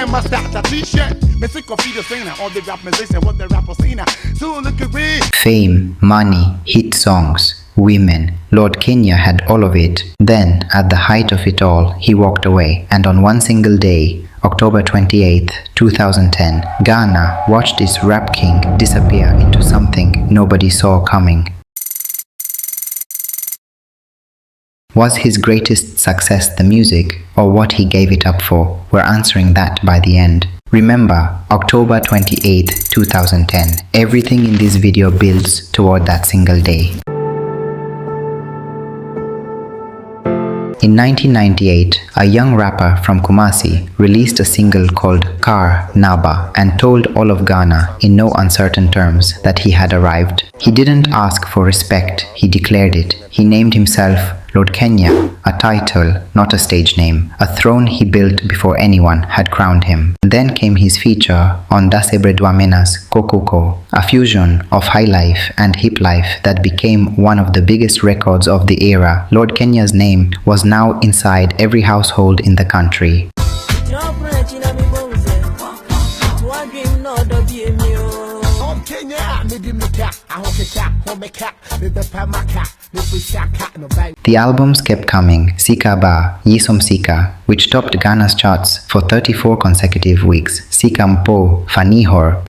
wear my start a t-shirt. Me sick of the singer, all the rap musician, what the rapper singer. So look at me. Fame, money, hit songs, women. Lord Kenya had all of it. Then, at the height of it all, he walked away. And on one single day, October 28th, 2010, Ghana watched its rap king disappear into something nobody saw coming. Was his greatest success the music, or what he gave it up for? We're answering that by the end. Remember, October 28th, 2010. Everything in this video builds toward that single day. In 1998, a young rapper from Kumasi released a single called Kar Naba and told all of Ghana in no uncertain terms that he had arrived. He didn't ask for respect, he declared it. He named himself Lord Kenya, a title, not a stage name, a throne he built before anyone had crowned him. Then came his feature on Dasebre Dwamena's Kokoko, a fusion of Hiplife and Hiplife that became one of the biggest records of the era. Lord Kenya's name was now inside every household in the country. The albums kept coming, Sika Ba, Yisom Sika, which topped Ghana's charts for 34 consecutive weeks, Sika Mpo, Fanihor.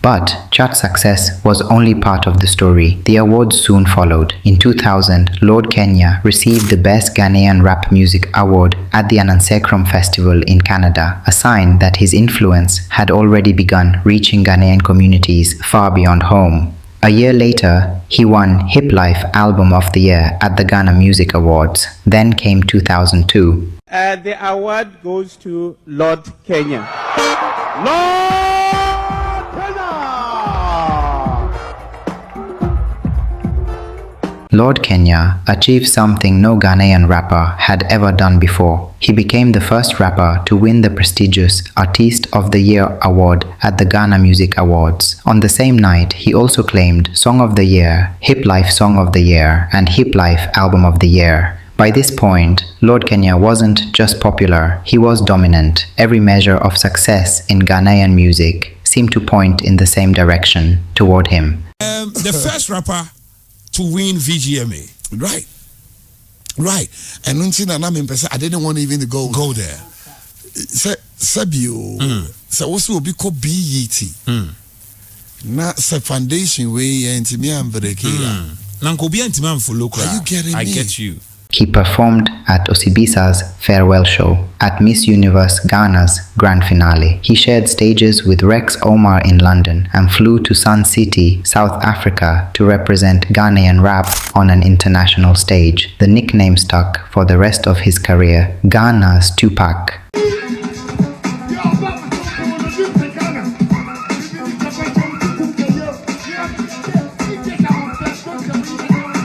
But chart success was only part of the story. The awards soon followed. In 2000, Lord Kenya received the Best Ghanaian Rap Music Award at the Anansekrom Festival in Canada, a sign that his influence had already begun reaching Ghanaian communities far beyond home. A year later, he won Hiplife Album of the Year at the Ghana Music Awards. Then came 2002. The award goes to Lord Kenya. Lord! Lord Kenya achieved something no Ghanaian rapper had ever done before. He became the first rapper to win the prestigious Artist of the Year award at the Ghana Music Awards. On the same night, he also claimed Song of the Year, Hiplife Song of the Year, and Hiplife Album of the Year. By this point, Lord Kenya wasn't just popular, he was dominant. Every measure of success in Ghanaian music seemed to point in the same direction, toward him. The first rapper to win VGMA. Right. And I didn't want even to go there. Sabio, so also be called BET. Not a foundation way and to me I'm very clear. Are you getting me? I get you. He performed at Osibisa's farewell show, at Miss Universe Ghana's grand finale. He shared stages with Rex Omar in London and flew to Sun City, South Africa to represent Ghanaian rap on an international stage. The nickname stuck for the rest of his career, Ghana's Tupac.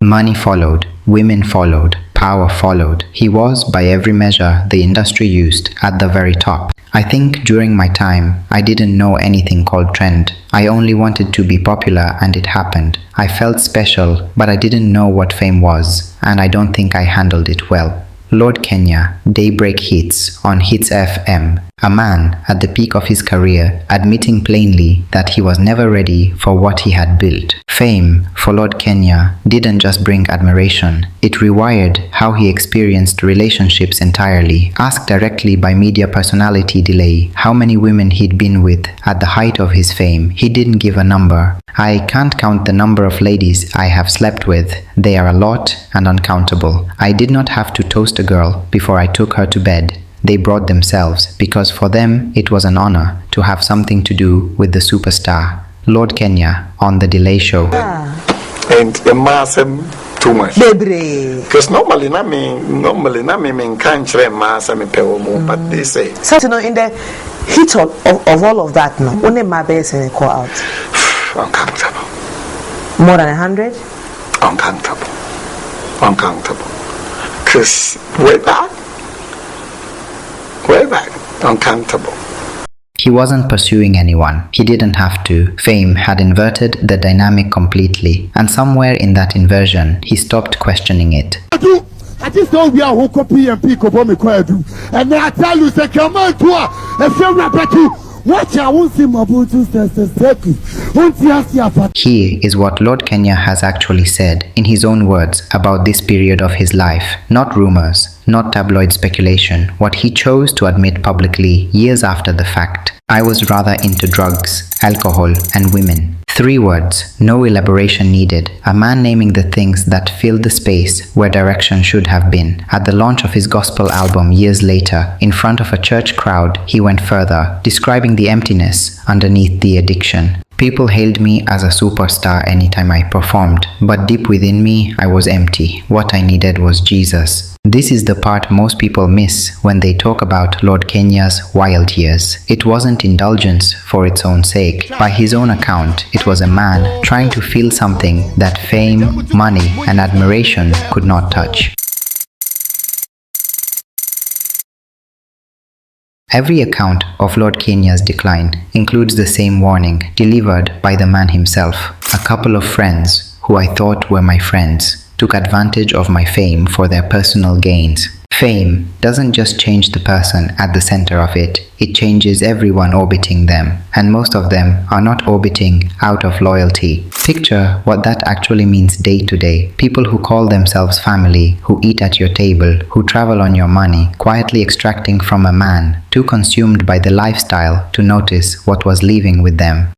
Money followed, women followed, power followed. He was, by every measure the industry used, at the very top. I think during my time, I didn't know anything called trend. I only wanted to be popular and it happened. I felt special, but I didn't know what fame was, and I don't think I handled it well. Lord Kenya, Daybreak Hits on Hits FM, a man at the peak of his career admitting plainly that he was never ready for what he had built. Fame for Lord Kenya didn't just bring admiration, it rewired how he experienced relationships entirely. Asked directly by media personality Delay how many women he'd been with at the height of his fame, he didn't give a number. I can't count the number of ladies I have slept with. They are a lot and uncountable. I did not have to toast a girl before I took her to bed. They brought themselves, because for them it was an honor to have something to do with the superstar. Lord Kenya on The Delay Show. And the massive too much. Because normally na me can't try mass me but they say. So in the heat of all of that now, only my base and call out. Uncountable. More than 100? Uncountable. Because way back, uncountable. He wasn't pursuing anyone. He didn't have to. Fame had inverted the dynamic completely, and somewhere in that inversion, he stopped questioning it. I just don't be a who copy and pick up on me quite do. And then I tell you, say, come on to a few rapid. Watch, I won't see my boots. Here is what Lord Kenya has actually said in his own words about this period of his life. Not rumors, not tabloid speculation, what he chose to admit publicly years after the fact. I was rather into drugs, alcohol, and women. 3 words, no elaboration needed. A man naming the things that filled the space where direction should have been. At the launch of his gospel album years later, in front of a church crowd, he went further, describing the emptiness underneath the addiction. People hailed me as a superstar anytime I performed, but deep within me, I was empty. What I needed was Jesus. This is the part most people miss when they talk about Lord Kenya's wild years. It wasn't indulgence for its own sake. By his own account, it was a man trying to feel something that fame, money, and admiration could not touch. Every account of Lord Kenya's decline includes the same warning delivered by the man himself. A couple of friends, who I thought were my friends, took advantage of my fame for their personal gains. Fame doesn't just change the person at the center of it, it changes everyone orbiting them, and most of them are not orbiting out of loyalty. Picture what that actually means day to day. People who call themselves family, who eat at your table, who travel on your money, quietly extracting from a man, too consumed by the lifestyle to notice what was leaving with them.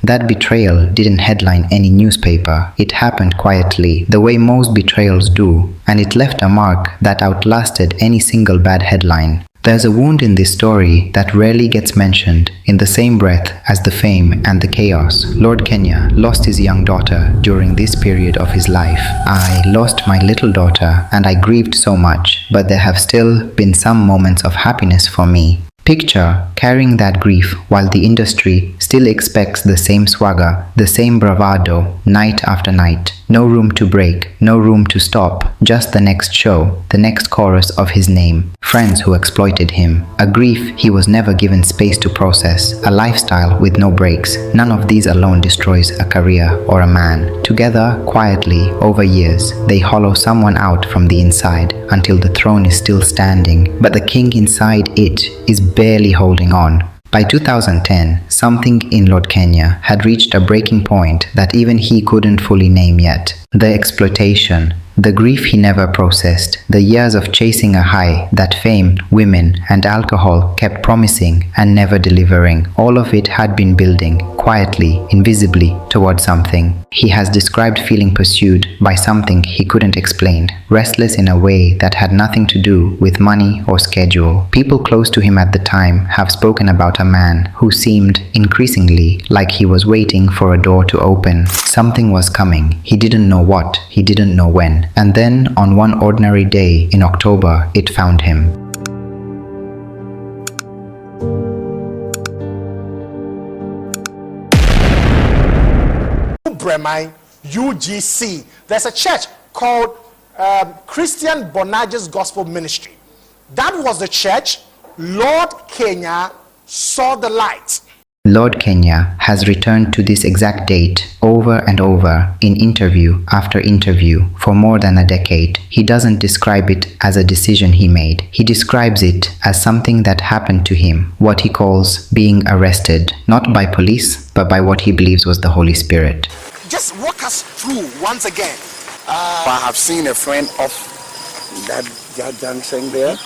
That betrayal didn't headline any newspaper. It happened quietly, the way most betrayals do, and it left a mark that outlasted any single bad headline. There's a wound in this story that rarely gets mentioned in the same breath as the fame and the chaos. Lord Kenya lost his young daughter during this period of his life. I lost my little daughter and I grieved so much, but there have still been some moments of happiness for me. Picture carrying that grief while the industry still expects the same swagger, the same bravado, night after night. No room to break, no room to stop, just the next show, the next chorus of his name. Friends who exploited him. A grief he was never given space to process. A lifestyle with no breaks. None of these alone destroys a career or a man. Together, quietly, over years, they hollow someone out from the inside until the throne is still standing, but the king inside it is barely holding on. By 2010, something in Lord Kenya had reached a breaking point that even he couldn't fully name yet. The exploitation, the grief he never processed, the years of chasing a high that fame, women, and alcohol kept promising and never delivering. All of it had been building, quietly, invisibly, towards something. He has described feeling pursued by something he couldn't explain, restless in a way that had nothing to do with money or schedule. People close to him at the time have spoken about a man who seemed increasingly like he was waiting for a door to open. Something was coming. He didn't know what, he didn't know when. And then, on one ordinary day in October, it found him. Bremai, UGC. There's a church called Christian Bonage's Gospel Ministry. That was the church Lord Kenya saw the light. Lord Kenya has returned to this exact date over and over in interview after interview for more than a decade. He doesn't describe it as a decision he made. He describes it as something that happened to him, what he calls being arrested, not by police, but by what he believes was the Holy Spirit. Just walk us through once again. I have seen a friend of that junction there.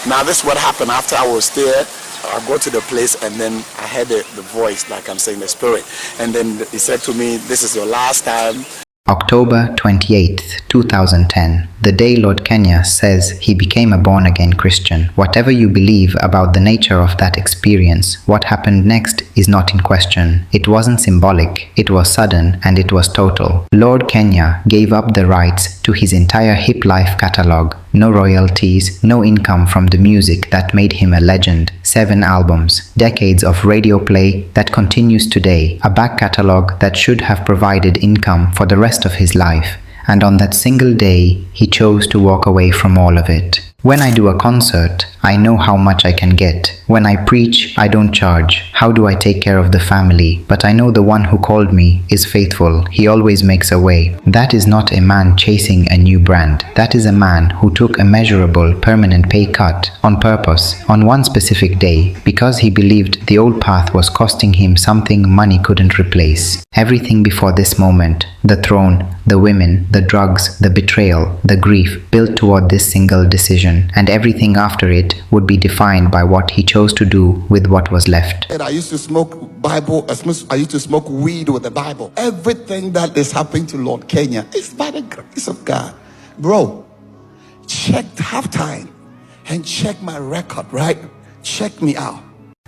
Now this is what happened after I was there. I go to the place and then I heard the voice, like I'm saying, the spirit. And then he said to me, this is your last time. October 28th, 2010, the day Lord Kenya says he became a born-again Christian. Whatever you believe about the nature of that experience, what happened next is not in question. It wasn't symbolic, it was sudden, and it was total. Lord Kenya gave up the rights to his entire Hiplife catalog. No royalties, no income from the music that made him a legend. 7 albums, decades of radio play that continues today, a back catalog that should have provided income for the rest of his life. And on that single day, he chose to walk away from all of it. When I do a concert, I know how much I can get. When I preach, I don't charge. How do I take care of the family? But I know the one who called me is faithful. He always makes a way. That is not a man chasing a new brand. That is a man who took a measurable, permanent pay cut on purpose on one specific day because he believed the old path was costing him something money couldn't replace. Everything before this moment, the throne, the women, the drugs, the betrayal, the grief built toward this single decision, and everything after it would be defined by what he chose to do with what was left. I used to smoke I used to smoke weed with the Bible. Everything that is happening to Lord Kenya is by the grace of God. Bro, check halftime and check my record, right? Check me out.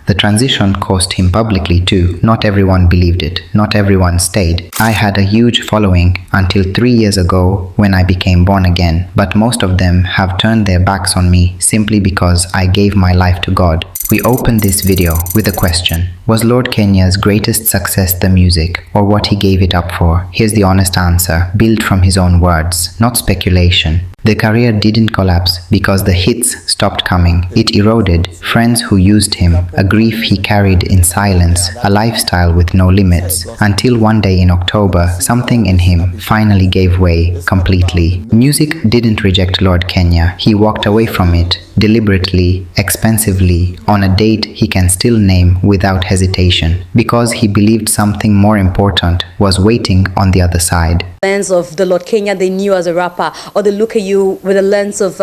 The transition cost him publicly too. Not everyone believed it. Not everyone stayed. I had a huge following until 3 years ago when I became born again, but most of them have turned their backs on me simply because I gave my life to God. We opened this video with a question. Was Lord Kenya's greatest success the music, or what he gave it up for? Here's the honest answer, built from his own words, not speculation. The career didn't collapse because the hits stopped coming. It eroded. Friends who used him, a grief he carried in silence, a lifestyle with no limits. Until one day in October, something in him finally gave way completely. Music didn't reject Lord Kenya. He walked away from it, deliberately, expensively, on a date he can still name without hesitation, because he believed something more important was waiting on the other side. Lens of the Lord Kenya they knew as a rapper, or they look at you with a lens of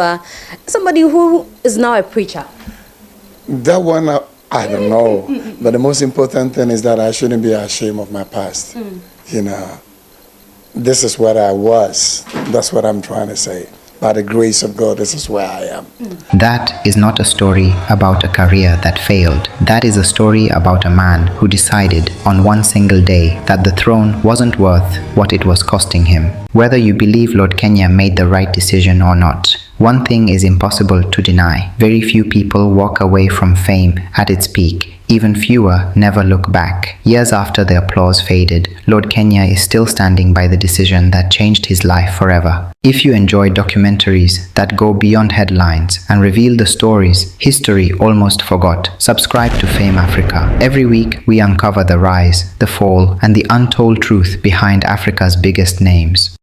somebody who is now a preacher? That one, I don't know. But the most important thing is that I shouldn't be ashamed of my past. You know, this is what I was. That's what I'm trying to say. By the grace of God, this is where I am. That is not a story about a career that failed. That is a story about a man who decided on one single day that the throne wasn't worth what it was costing him. Whether you believe Lord Kenya made the right decision or not, one thing is impossible to deny. Very few people walk away from fame at its peak. Even fewer never look back. Years after the applause faded, Lord Kenya is still standing by the decision that changed his life forever. If you enjoy documentaries that go beyond headlines and reveal the stories history almost forgot, subscribe to Fame Africa. Every week we uncover the rise, the fall, and the untold truth behind Africa's biggest names.